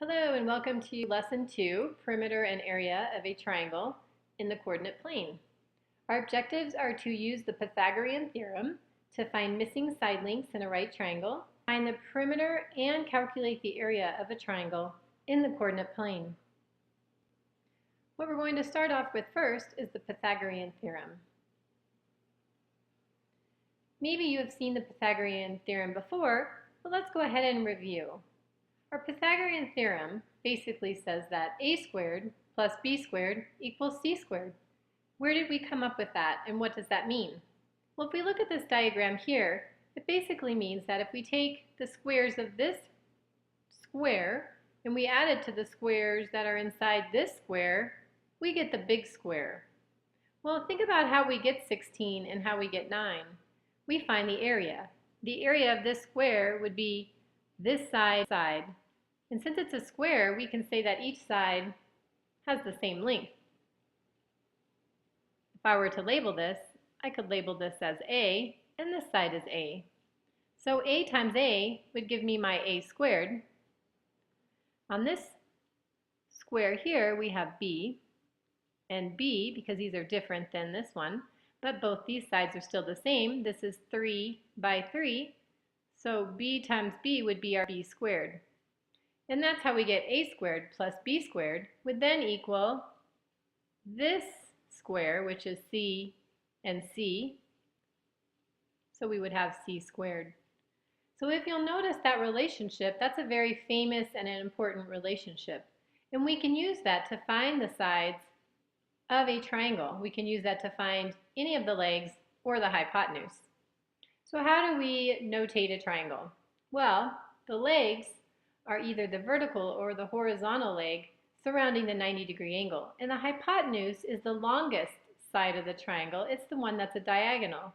Hello and welcome to Lesson 2, Perimeter and Area of a Triangle in the Coordinate Plane. Our objectives are to use the Pythagorean theorem to find missing side lengths in a right triangle, find the perimeter, and calculate the area of a triangle in the coordinate plane. What we're going to start off with first is the Pythagorean theorem. Maybe you have seen the Pythagorean theorem before, but let's go ahead and review. Our Pythagorean theorem basically says that a squared plus b squared equals c squared. Where did we come up with that, and what does that mean? Well, if we look at this diagram here, it basically means that if we take the squares of this square and we add it to the squares that are inside this square, we get the big square. Well, think about how we get 16 and how we get 9. We find the area. The area of this square would be this side. And since it's a square, we can say that each side has the same length. If I were to label this, I could label this as A, and this side is A. So A times A would give me my A squared. On this square here, we have B and B, because these are different than this one, but both these sides are still the same. This is 3 by 3, so B times B would be our B squared. And that's how we get a squared plus b squared would then equal this square, which is c and c. So we would have c squared. So if you'll notice that relationship, that's a very famous and an important relationship. And we can use that to find the sides of a triangle. We can use that to find any of the legs or the hypotenuse. So how do we notate a triangle? Well, the legs are either the vertical or the horizontal leg surrounding the 90-degree angle. And the hypotenuse is the longest side of the triangle. It's the one that's a diagonal.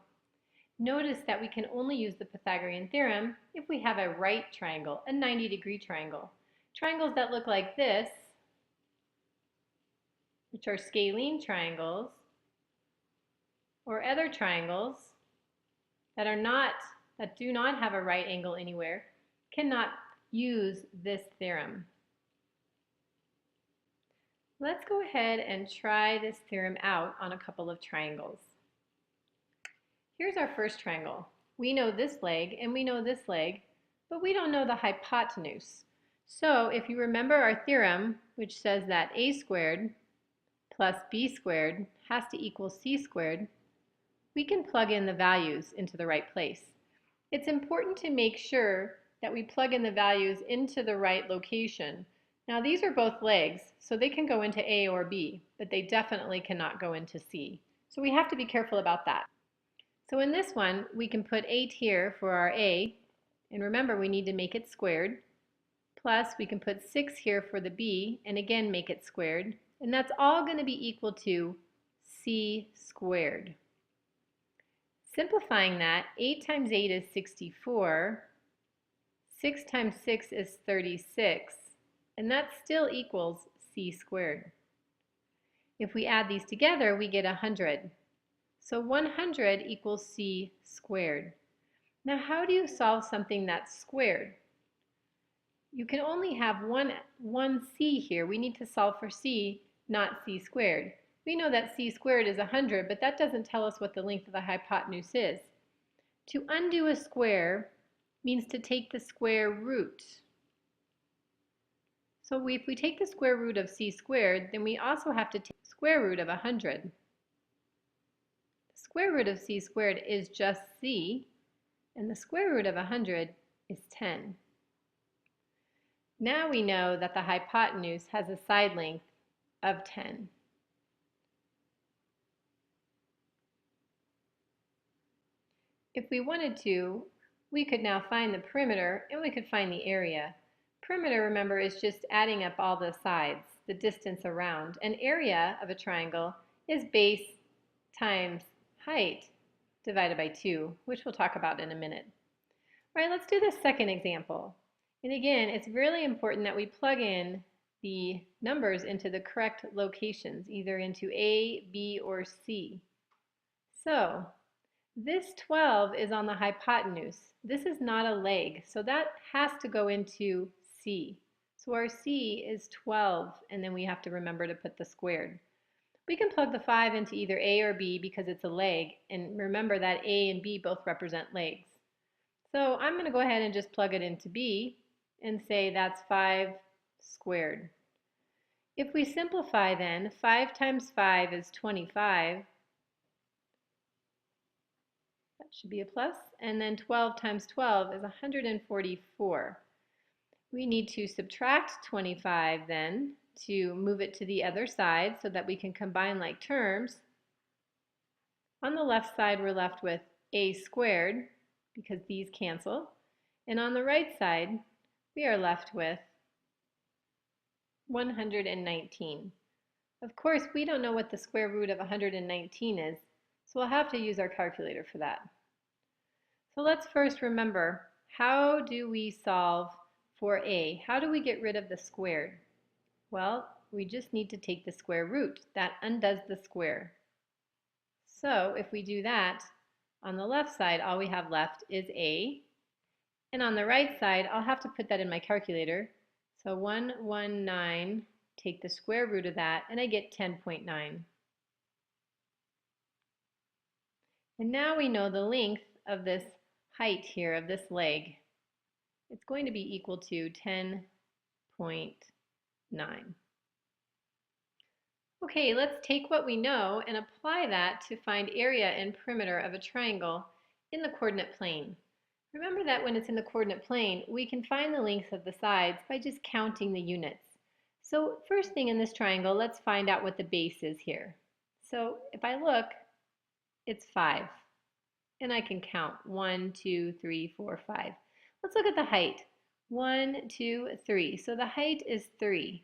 Notice that we can only use the Pythagorean theorem if we have a right triangle, a 90-degree triangle. Triangles that look like this, which are scalene triangles, or other triangles that do not have a right angle anywhere, cannot use this theorem. Let's go ahead and try this theorem out on a couple of triangles. Here's our first triangle. We know this leg and we know this leg, but we don't know the hypotenuse. So if you remember our theorem, which says that a squared plus b squared has to equal c squared, we can plug in the values into the right place. It's important to make sure that we plug in the values into the right location. Now these are both legs, so they can go into A or B, but they definitely cannot go into C. So we have to be careful about that. So in this one, we can put 8 here for our A, and remember we need to make it squared. Plus we can put 6 here for the B, and again make it squared. And that's all going to be equal to C squared. Simplifying that, 8 times 8 is 64. 6 times 6 is 36, and that still equals c squared. If we add these together, we get 100. So 100 equals c squared. Now how do you solve something that's squared? You can only have one c here. We need to solve for c, not c squared. We know that c squared is 100, but that doesn't tell us what the length of the hypotenuse is. To undo a square means to take the square root. So if we take the square root of c squared, then we also have to take the square root of 100. The square root of c squared is just c, and the square root of 100 is 10. Now we know that the hypotenuse has a side length of 10. If we wanted to, we could now find the perimeter and we could find the area. Perimeter, remember, is just adding up all the sides, the distance around. An area of a triangle is base times height divided by 2, which we'll talk about in a minute. All right, let's do the second example. And again, it's really important that we plug in the numbers into the correct locations, either into A, B, or C. So this 12 is on the hypotenuse. This is not a leg, so that has to go into C. So our C is 12, and then we have to remember to put the squared. We can plug the 5 into either A or B because it's a leg, and remember that A and B both represent legs. So I'm going to go ahead and just plug it into B and say that's 5 squared. If we simplify then, 5 times 5 is 25. That should be a plus. And then 12 times 12 is 144. We need to subtract 25 then to move it to the other side so that we can combine like terms. On the left side, we're left with a squared because these cancel. And on the right side, we are left with 119. Of course, we don't know what the square root of 119 is, so we'll have to use our calculator for that. So let's first remember, how do we solve for a? How do we get rid of the squared? Well, we just need to take the square root. That undoes the square. So if we do that, on the left side, all we have left is a. And on the right side, I'll have to put that in my calculator. So 119, take the square root of that, and I get 10.9. And now we know the length of this height here, of this leg. It's going to be equal to 10.9. Okay, let's take what we know and apply that to find area and perimeter of a triangle in the coordinate plane. Remember that when it's in the coordinate plane, we can find the lengths of the sides by just counting the units. So first thing in this triangle, let's find out what the base is here. So if I look, it's 5. And I can count 1, 2, 3, 4, 5. Let's look at the height. 1, 2, 3. So the height is 3.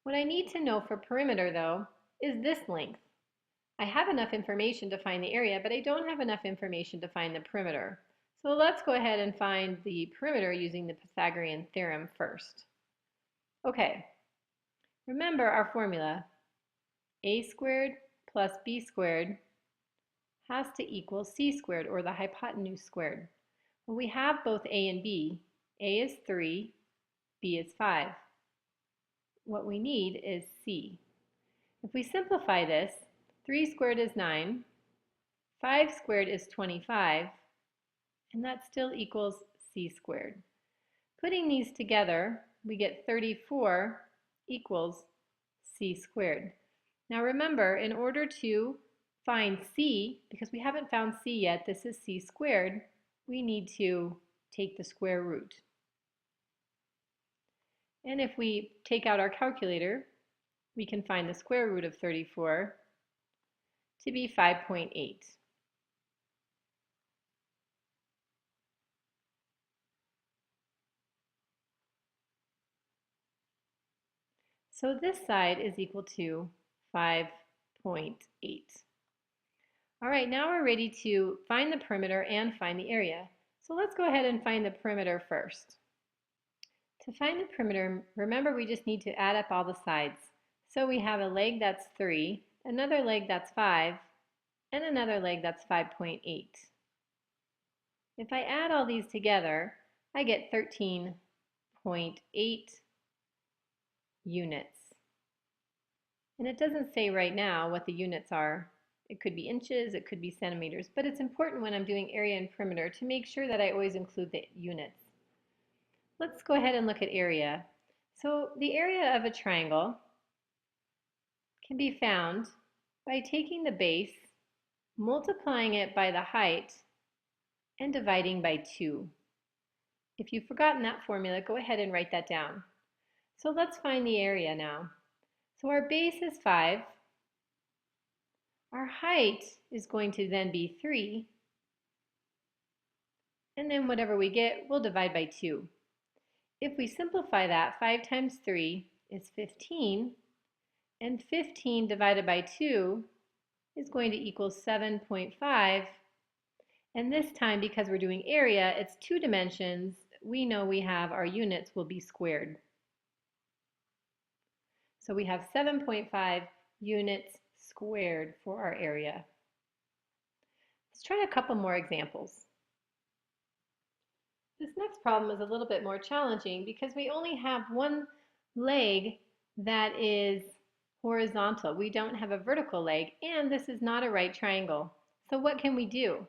What I need to know for perimeter, though, is this length. I have enough information to find the area, but I don't have enough information to find the perimeter. So let's go ahead and find the perimeter using the Pythagorean theorem first. Okay, remember our formula. A squared plus B squared has to equal C squared, or the hypotenuse squared. Well, we have both A and B. A is 3, B is 5. What we need is C. If we simplify this, 3 squared is 9, 5 squared is 25, and that still equals C squared. Putting these together, we get 34 equals C squared. Now remember, in order to find C, because we haven't found C yet, this is C squared, we need to take the square root. And if we take out our calculator, we can find the square root of 34 to be 5.8. So this side is equal to 5.8. All right, now we're ready to find the perimeter and find the area. So let's go ahead and find the perimeter first. To find the perimeter, remember we just need to add up all the sides. So we have a leg that's 3, another leg that's 5, and another leg that's 5.8. If I add all these together, I get 13.8 units. And it doesn't say right now what the units are. It could be inches, it could be centimeters, but it's important when I'm doing area and perimeter to make sure that I always include the units. Let's go ahead and look at area. So the area of a triangle can be found by taking the base, multiplying it by the height, and dividing by 2. If you've forgotten that formula, go ahead and write that down. So let's find the area now. So our base is 5. Our height is going to then be 3. And then whatever we get, we'll divide by 2. If we simplify that, 5 times 3 is 15. And 15 divided by 2 is going to equal 7.5. And this time, because we're doing area, it's 2 dimensions. We know we have our units will be squared. So we have 7.5 units squared for our area. Let's try a couple more examples. This next problem is a little bit more challenging because we only have one leg that is horizontal. We don't have a vertical leg, and this is not a right triangle. So what can we do?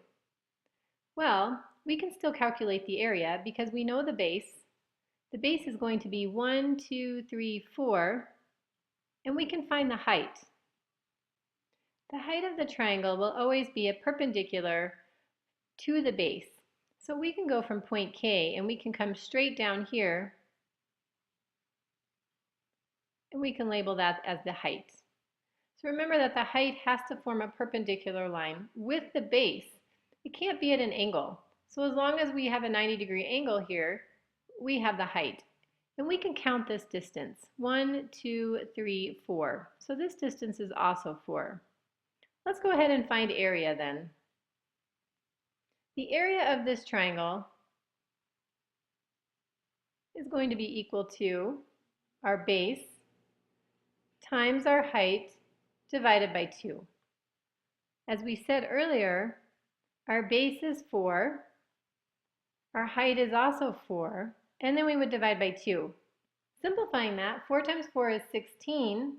Well, we can still calculate the area because we know the base. The base is going to be 1, 2, 3, 4, and we can find the height. The height of the triangle will always be a perpendicular to the base. So we can go from point K and we can come straight down here and we can label that as the height. So remember that the height has to form a perpendicular line with the base. It can't be at an angle. So as long as we have a 90-degree angle here, we have the height. And we can count this distance. 1, 2, 3, 4. So this distance is also 4. Let's go ahead and find area then. The area of this triangle is going to be equal to our base times our height divided by 2. As we said earlier, our base is 4, our height is also 4, and then we would divide by 2. Simplifying that, 4 times 4 is 16,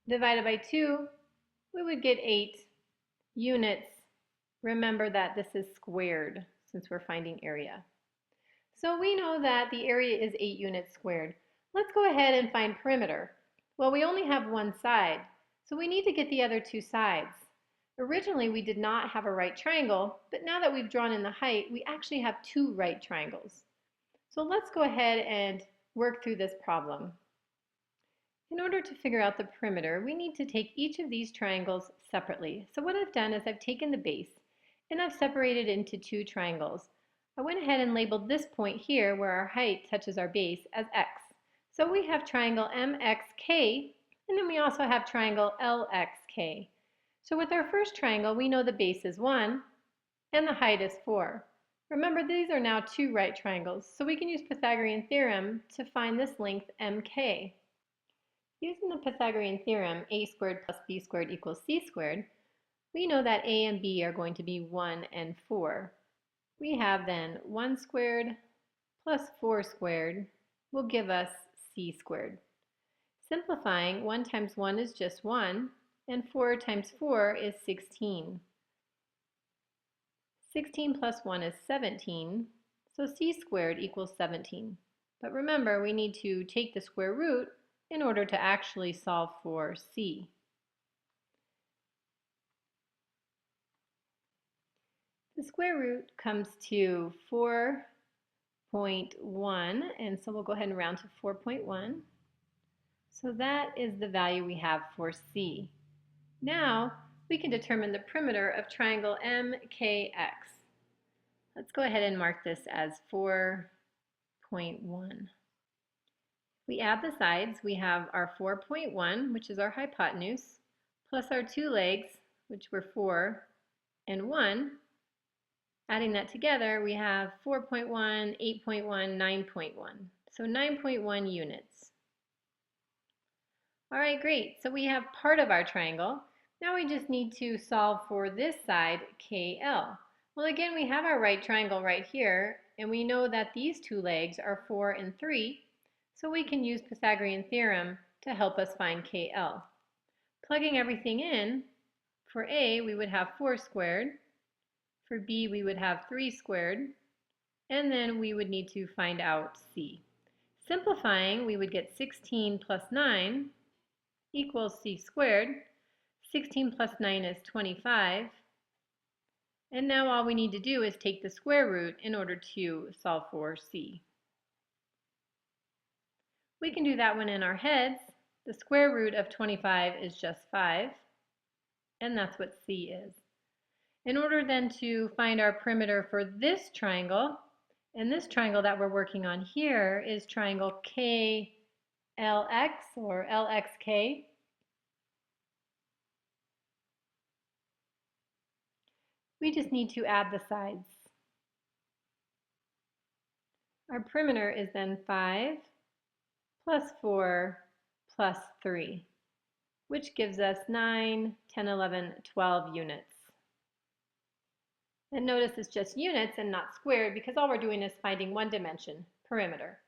divided by 2, we would get 8 units. Remember that this is squared since we're finding area. So we know that the area is 8 units squared. Let's go ahead and find perimeter. Well, we only have one side, so we need to get the other two sides. Originally, we did not have a right triangle, but now that we've drawn in the height, we actually have two right triangles. So let's go ahead and work through this problem. In order to figure out the perimeter, we need to take each of these triangles separately. So what I've done is I've taken the base and I've separated into two triangles. I went ahead and labeled this point here where our height touches our base as x. So we have triangle MXK, and then we also have triangle LXK. So with our first triangle, we know the base is 1 and the height is 4. Remember, these are now two right triangles, so we can use Pythagorean theorem to find this length MK. Using the Pythagorean theorem, a squared plus b squared equals c squared, we know that a and b are going to be 1 and 4. We have then 1 squared plus 4 squared will give us c squared. Simplifying, 1 times 1 is just 1, and 4 times 4 is 16. 16 plus 1 is 17, so c squared equals 17. But remember, we need to take the square root in order to actually solve for c. The square root comes to 4.1, and so we'll go ahead and round to 4.1. So that is the value we have for c. Now we can determine the perimeter of triangle MKX. Let's go ahead and mark this as 4.1. We add the sides. We have our 4.1, which is our hypotenuse, plus our two legs, which were 4 and 1. Adding that together, we have 4.1, 8.1, 9.1. So 9.1 units. All right, great. So we have part of our triangle. Now we just need to solve for this side, KL. Well, again, we have our right triangle right here, and we know that these two legs are 4 and 3, so we can use Pythagorean theorem to help us find KL. Plugging everything in, for A, we would have 4 squared. For B, we would have 3 squared. And then we would need to find out C. Simplifying, we would get 16 plus 9 equals c squared. 16 plus 9 is 25. And now all we need to do is take the square root in order to solve for c. We can do that one in our heads. The square root of 25 is just 5, and that's what c is. In order then to find our perimeter for this triangle, and this triangle that we're working on here is triangle KLX or LXK. We just need to add the sides. Our perimeter is then 5 plus 4 plus 3, which gives us 9, 10, 11, 12 units. And notice it's just units and not squared because all we're doing is finding one dimension, perimeter.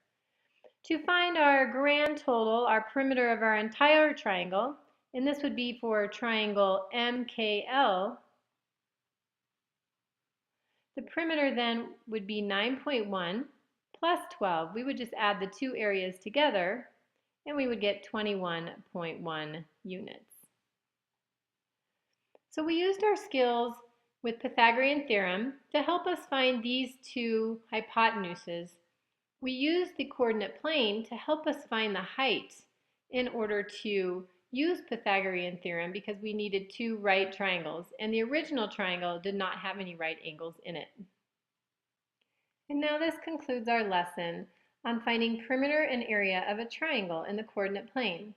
To find our grand total, our perimeter of our entire triangle, and this would be for triangle MKL, the perimeter then would be 9.1 plus 12. We would just add the two areas together and we would get 21.1 units. So we used our skills with Pythagorean theorem to help us find these two hypotenuses. We used the coordinate plane to help us find the height in order to use Pythagorean theorem because we needed two right triangles, and the original triangle did not have any right angles in it. And now this concludes our lesson on finding perimeter and area of a triangle in the coordinate plane.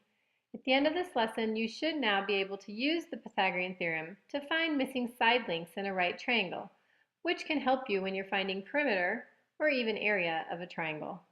At the end of this lesson, you should now be able to use the Pythagorean theorem to find missing side lengths in a right triangle, which can help you when you're finding perimeter or even area of a triangle.